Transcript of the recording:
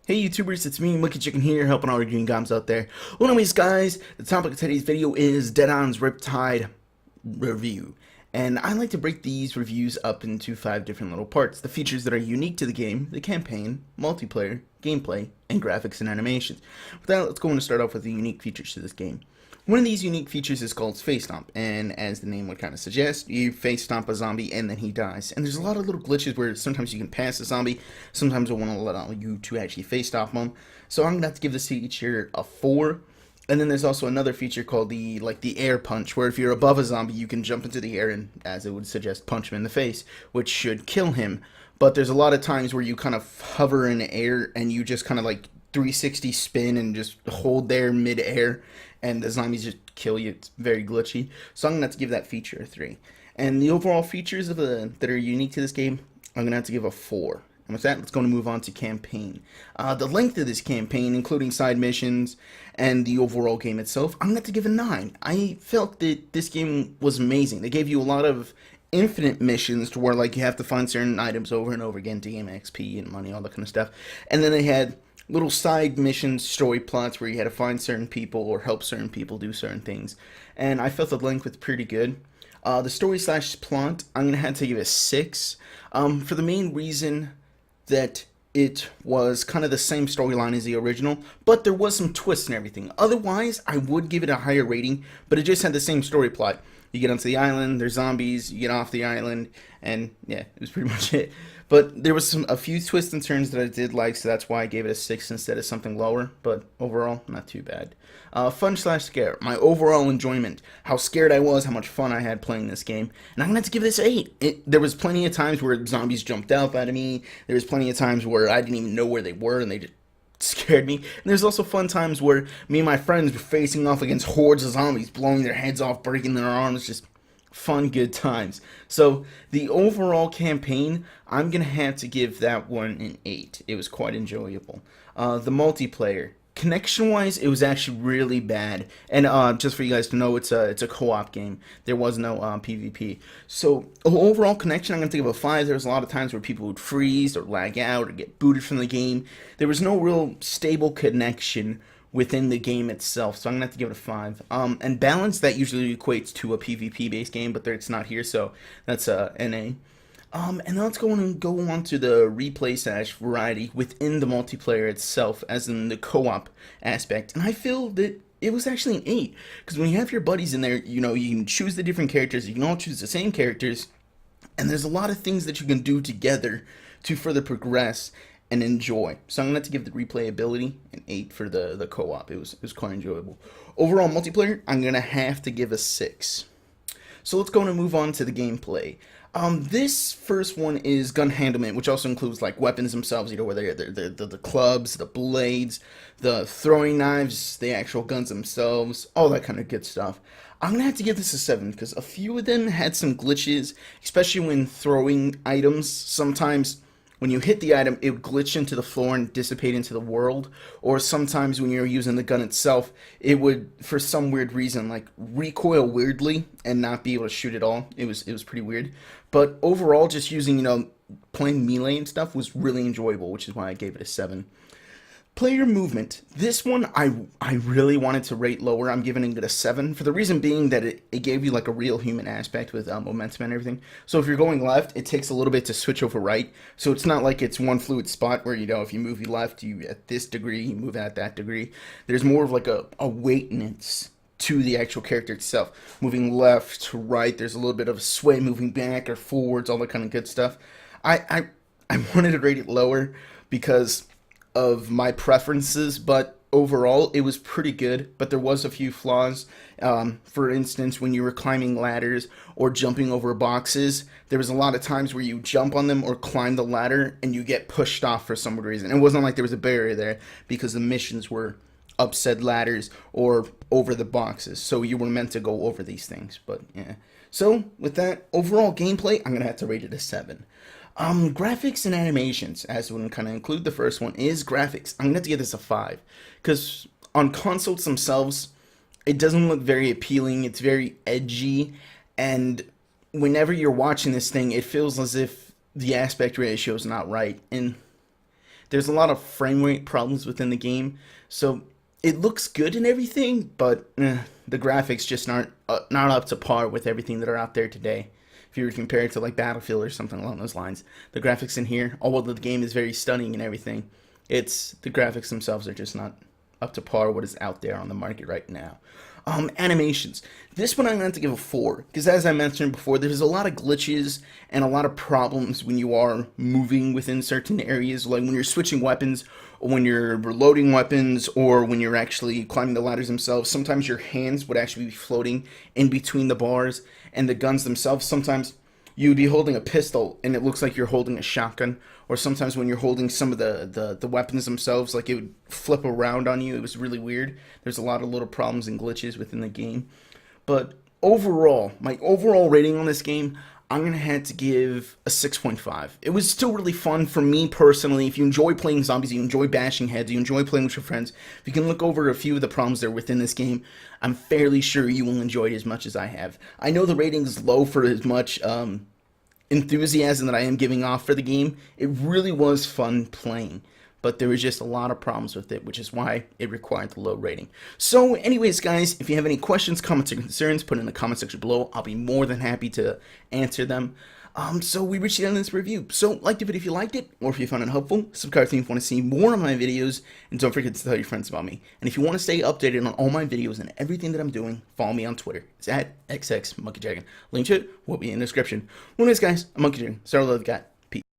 Hey YouTubers, it's me, Monkey Chicken here, helping all the green goms out there. Well anyways guys, the topic of today's video is Dead-On's RipTide review. And I like to break these reviews up into 5 different little parts. The features that are unique to the game, the campaign, multiplayer, gameplay, and graphics and animations. With that, let's go and start off with the unique features to this game. One of these unique features is called face stomp, and as the name would kind of suggest, you face stomp a zombie and then he dies. And there's a lot of little glitches where sometimes you can pass a zombie, sometimes it won't allow you to actually face stomp them. So I'm going to have to give this feature a 4. And then there's also another feature called the air punch, where if you're above a zombie, you can jump into the air and, as it would suggest, punch him in the face, which should kill him. But there's a lot of times where you kind of hover in the air and you just kind of like 360 spin and just hold there mid-air, and the zombies just kill you. It's very glitchy. So I'm going to have to give that feature a 3. And the overall features of that are unique to this game, I'm going to have to give a 4. And with that, let's go and move on to campaign. The length of this campaign, including side missions and the overall game itself, I'm going to have to give a 9. I felt that this game was amazing. They gave you a lot of infinite missions to where like you have to find certain items over and over again to gain XP and money, all that kind of stuff. And then they had little side missions, story plots where you had to find certain people or help certain people do certain things. And I felt the length was pretty good. The story slash plot, I'm going to have to give it a 6 for the main reason that it was kind of the same storyline as the original, but there was some twists and everything. Otherwise, I would give it a higher rating, but it just had the same story plot. You get onto the island, there's zombies, you get off the island, and yeah, it was pretty much it. But there was a few twists and turns that I did like, so that's why I gave it a 6 instead of something lower, but overall, not too bad. Fun slash scare, my overall enjoyment, how scared I was, how much fun I had playing this game, and I'm going to have to give this 8. There was plenty of times where zombies jumped out at me, there was plenty of times where I didn't even know where they were, and they just scared me. And there's also fun times where me and my friends were facing off against hordes of zombies, blowing their heads off, breaking their arms, just fun, good times. So the overall campaign, I'm gonna have to give that one an 8. It was quite enjoyable. The multiplayer, connection-wise, it was actually really bad. And just for you guys to know, it's a co-op game. There was no PvP. So overall connection, I'm gonna give it a 5. There was a lot of times where people would freeze or lag out or get booted from the game. There was no real stable connection within the game itself, so I'm gonna have to give it a 5. And balance, that usually equates to a PvP based game, but it's not here, so that's an A. And then let's go on to the replay slash variety within the multiplayer itself, as in the co-op aspect. And I feel that it was actually an 8, because when you have your buddies in there, you know, you can choose the different characters, you can all choose the same characters, and there's a lot of things that you can do together to further progress and enjoy. So I'm going to have to give the replayability an 8 for the co-op. It was quite enjoyable. Overall multiplayer, I'm going to have to give a 6. So let's go and move on to the gameplay. This first one is gun handlement, which also includes like weapons themselves, you know, where the clubs, the blades, the throwing knives, the actual guns themselves, all that kind of good stuff. I'm going to have to give this a 7 because a few of them had some glitches, especially when throwing items. Sometimes when you hit the item, it would glitch into the floor and dissipate into the world. Or sometimes when you're using the gun itself, it would, for some weird reason, like recoil weirdly and not be able to shoot at all. It was pretty weird. But overall, just using, you know, playing melee and stuff was really enjoyable, which is why I gave it a 7. Player movement. This one I really wanted to rate lower. I'm giving it a 7 for the reason being that it gave you like a real human aspect with momentum and everything. So if you're going left, it takes a little bit to switch over right. So it's not like it's one fluid spot where, you know, if you move left, you at this degree, you move at that degree. There's more of like a weightness to the actual character itself. Moving left to right, there's a little bit of sway, moving back or forwards, all that kind of good stuff. I wanted to rate it lower because of my preferences, but overall it was pretty good, but there was a few flaws. For instance, when you were climbing ladders or jumping over boxes, there was a lot of times where you jump on them or climb the ladder and you get pushed off for some reason. It wasn't like there was a barrier there because the missions were up said ladders or over the boxes, so you were meant to go over these things. But yeah, so with that overall gameplay, I'm gonna have to rate it a 7. Graphics and animations, as would kind of include the first one, is graphics. I'm going to have to give this a 5. Because on consoles themselves, it doesn't look very appealing. It's very edgy. And whenever you're watching this thing, it feels as if the aspect ratio is not right. And there's a lot of frame rate problems within the game. So it looks good and everything, but the graphics just aren't not up to par with everything that are out there today. If you were to compare it to like Battlefield or something along those lines, the graphics in here, although the game is very stunning and everything, the graphics themselves are just not up to par what is out there on the market right now. Animations. This one I'm going to give a 4, because as I mentioned before, there's a lot of glitches and a lot of problems when you are moving within certain areas, like when you're switching weapons, or when you're reloading weapons, or when you're actually climbing the ladders themselves. Sometimes your hands would actually be floating in between the bars and the guns themselves. Sometimes you'd be holding a pistol and it looks like you're holding a shotgun, or sometimes when you're holding some of the weapons themselves, like it would flip around on you. It was really weird. There's a lot of little problems and glitches within the game. But overall, my overall rating on this game, I'm going to have to give a 6.5. It was still really fun for me personally. If you enjoy playing zombies, you enjoy bashing heads, you enjoy playing with your friends, if you can look over a few of the problems that are within this game, I'm fairly sure you will enjoy it as much as I have. I know the rating is low for as much enthusiasm that I am giving off for the game. It really was fun playing, but there was just a lot of problems with it, which is why it required the low rating. So anyways, guys, if you have any questions, comments, or concerns, put it in the comment section below. I'll be more than happy to answer them. So we reached the end of this review. So like the video if you liked it, or if you found it helpful. Subscribe to me if you want to see more of my videos, and don't forget to tell your friends about me. And if you want to stay updated on all my videos and everything that I'm doing, follow me on Twitter. It's at xXMonkeyDragon. Link to it will be in the description. Well, anyways, guys, I'm Monkey Dragon. Sorry, love the guy.